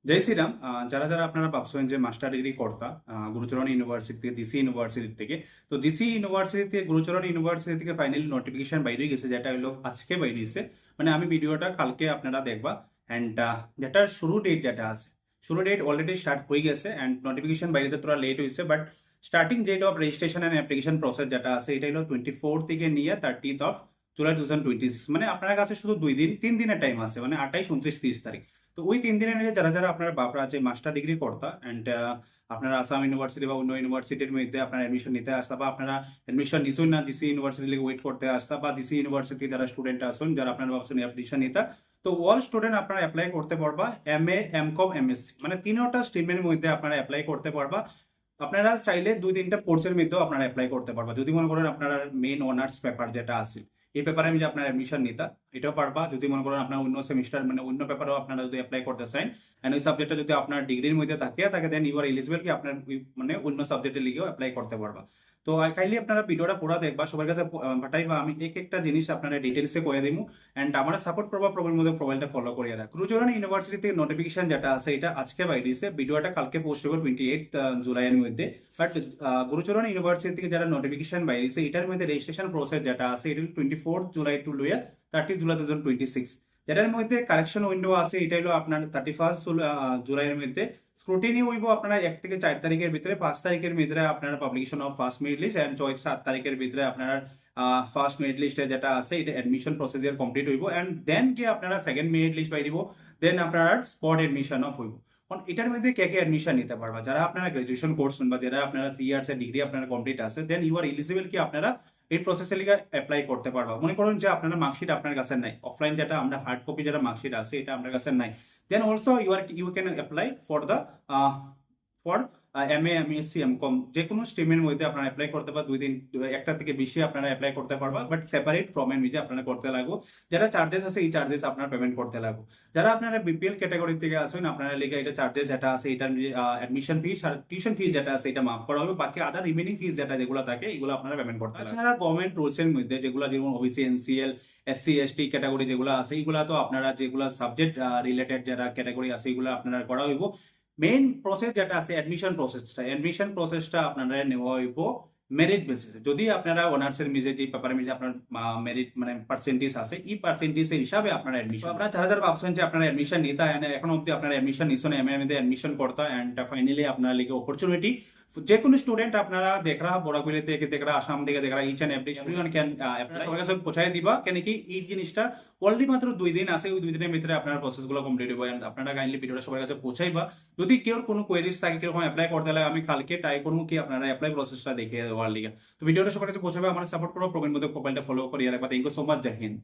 জয় শ্রীরাম। যারা যারা আপনারা ভাবছেন যে মাস্টার ডিগ্রি করতা গুরুচরণ ইউনিভার্সিটি থেকে, জিসি ইউনিভার্সিটি থেকে, তো জিসি ইউনিভার্সিটি থেকে গুরুচরণ ইউনিভার্সিটি থেকে ফাইনালি নোটিফিকেশন বাইরে গেছে, যেটা হলো আজকে বাইরে গেছে। মানে আমি ভিডিওটা কালকে আপনারা দেখবা। অ্যান্ড যেটার শুরু ডেট যেটা আছে, শুরু ডেট অলরেডি স্টার্ট হয়ে গেছে। অ্যান্ড নোটিফিকেশন বাইরে তোরা লেট হয়েছে, but starting date of registration and application process যেটা আছে, এটা হলো 24 থেকে নিয়ে 30 জুলাই 2026। মানে আপনার কাছে শুধু 2 দিন 3 দিনের টাইম আছে, মানে 28, 29, 30 তারিখ। তো ওই 3 দিনের মধ্যে যারা যারা আপনার বাপরা আছে মাস্টার ডিগ্রি করতা, অ্যান্ড আপনারা আসাম ইউনিভার্সিটি বা অন্য ইউনিভার্সিটির মধ্যে আপনার অ্যাডমিশন নিতে আসতা, বা আপনারা অ্যাডমিশন নিছুন না ডিসি ইউনিভার্সিটি লিগে ওয়েট করতে আসতা, বা ডিসি ইউনিভার্সিটি যারা স্টুডেন্ট আসুন, যারা আপনারা ভাবছেন অ্যাডমিশন নিতা, তো অল স্টুডেন্ট আপনারা অ্যাপ্লাই করতে পারবা। MA, MCom, MSc মানে তিনটা স্ট্রিমের মধ্যে আপনারা অ্যাপ্লাই করতে পারবা। আপনারা চাইলে 2-3টা কোর্সের মধ্যেও আপনারা অ্যাপ্লাই করতে পারবা। যদি মনে করেন আপনার মেইন অনার্স পেপার যেটা আছে, এই পেপারে আমি যে আপনার অ্যাডমিশন নিতা, এটাও পারবা। যদি মনে করেন আপনার অন্য সেমিস্টার মানে অন্য পেপারও আপনারা যদি অ্যাপ্লাই করতে চান, এন্ড ওই সাবজেক্টটা যদি আপনার ডিগ্রির মধ্যে থাকে দেন ইউ আর এলিজিবল কি আপনার মানে অন্য সাবজেক্টের লিগেও অ্যাপ্লাই করতে পারবা। তো কাইন্ডলি আপনারা ভিডিওটা পুরো দেখবা, সবার কাছে পাঠাইবা। আমি এক একটা জিনিস আপনারা ডিটেলসে কয়ে দিমু, এন্ড আমরা সাপোর্ট করবা প্রবলেম মধ্যে প্রোফাইলটা ফলো করিয়ে রাখ। গুরুচরণ ইউনিভার্সিটি থেকে নোটিফিকেশন যেটা আছে, এটা আজকে বাইরে দিয়েছে। ভিডিওটা কালকে পোস্ট হবে 28 জুলাইয়ের মধ্যে। বাট গুরুচরণ ইউনিভার্সিটি থেকে যারা নোটিফিকেশন বাইরেছে, এটার মধ্যে রেজিস্ট্রেশন প্রসেস যেটা আছে, এটা 24 জুলাই টু লইয়া 30 জুলাই 2026। যেটার মধ্যে কালেকশন উইন্ডো আছে, এটা হলো আপনার 31 জুলাইয়ের মধ্যে। স্ক্রুটিনি হইব আপনারা 1 থেকে 4 তারিখের ভিতরে। 5 তারিখের ভিতরে আপনারা publication of first merit list, and 7 তারিখের ভিতরে আপনারা ফার্স্ট মেরিট লিস্টে যেটা আছে এটা অ্যাডমিশন প্রসিজার কমপ্লিট হইব। এন্ড দেন কি আপনারা সেকেন্ড মেরিট লিস্ট পাই দিব, দেন আপনারা স্পট এডমিশন অফ হইব। এটার মধ্যে কে কে অ্যাডমিশন নিতে পারবা, যারা আপনারা গ্রাজুয়েশন কোর্স বা যারা আপনারা 3 ইয়ার্স এর ডিগ্রি আপনারা কমপ্লিট আছে, দেন ইউ আর এলিজিবল কি আপনারা এই প্রসেসের লিগে অ্যাপ্লাই করতে পারবা। মনে করুন যে আপনারা মার্কশিট আপনার কাছে নাই, অফলাইন যেটা আমরা হার্ড কপি যেটা মার্কশিট আছে এটা আপনার কাছে নাই, then also you can apply for the for MA, MSc, MCom যে কোনো স্ট্রিমের মধ্যে আপনারা অ্যাপ্লাই করতে পারবা। 2 দিন একটা থেকে বেশি আপনারা অ্যাপ্লাই করতে পারবা, বাট সেপারেট ফর্ম এর নিজে আপনারা করতে লাগবে। যারা চার্জেস আছে এই চার্জেস আপনারা পেমেন্ট করতে লাগবে। যারা আপনারা BPL ক্যাটাগরি থেকে আসেন, আপনারা লিগে এটা চার্জেস যেটা আছে এটার অ্যাডমিশন ফিস আর টিউশন ফিস যেটা আছে এটা মাফ করা হবে। বাকি আদার রিমেনিং ফিস যেটা যেগুলো থাকে এগুলো আপনারা পেমেন্ট করতে লাগবে। তাছাড়া গভর্নমেন্ট রুলস এর মধ্যে যেগুলো যেমন OBC, NCL, SC, ST category যেগুলো আছে, এগুলো তো আপনারা যেগুলো সাবজেক্ট রিলেটেড যারা ক্যাটাগরি আছে এগুলো আপনারা করা হইব। মেইন প্রসেস যেটা আছে অ্যাডমিশন প্রসেসটা আপনারা নেওয়া হইব মেরিট বেসিসে। যদি আপনারা অনার্সের মিজে যে পেপারে মিজে আপনার মেরিট মানে পার্সেন্টেজ আছে, এই পার্সেন্টেজের হিসাবে আপনারা অ্যাডমিশন। আপনারা যারা যারা ভাবছেন যে আপনারা অ্যাডমিশন নিতে এখন অব্দি আপনারা অ্যাডমিশন নিছেন, MA মধ্যে অ্যাডমিশন করতে, এন্ড ফাইনালি আপনারা লিগে অপরচুনিটি যে কোনো স্টুডেন্ট আপনারা দেখ রা বড়াগুলি থেকে দেখ রা আসাম থেকে দেখ রা ইচ এন্ড এভরিওয়ান ক্যান সবার কাছে পৌঁছায় দিবা। কেন কি এই জিনিসটা অলরেডি মাত্র 2 দিন আছে, ওই 2 দিনের ভিতরে আপনার প্রসেসগুলো কমপ্লিট হবে। এন্ড আপনারা কাইন্ডলি ভিডিওটা সবার কাছে পৌঁছাইবা। যদি কেউ কোনো কোয়েরিজ থাকে কিরকম অ্যাপ্লাই করতে লাগে, আমি কালকে ট্রাই করবো কি আপনারা অ্যাপ্লাই প্রসেসটা দেখে দেওয়ার লিগে। তো ভিডিওটা সবার কাছে পৌঁছাবে, আমার সাপোর্ট করো, প্রোগ্রাম মধ্যে প্রোফাইলটা ফলো করিয়ে রাখবা। Thank you so much, Jai Hind.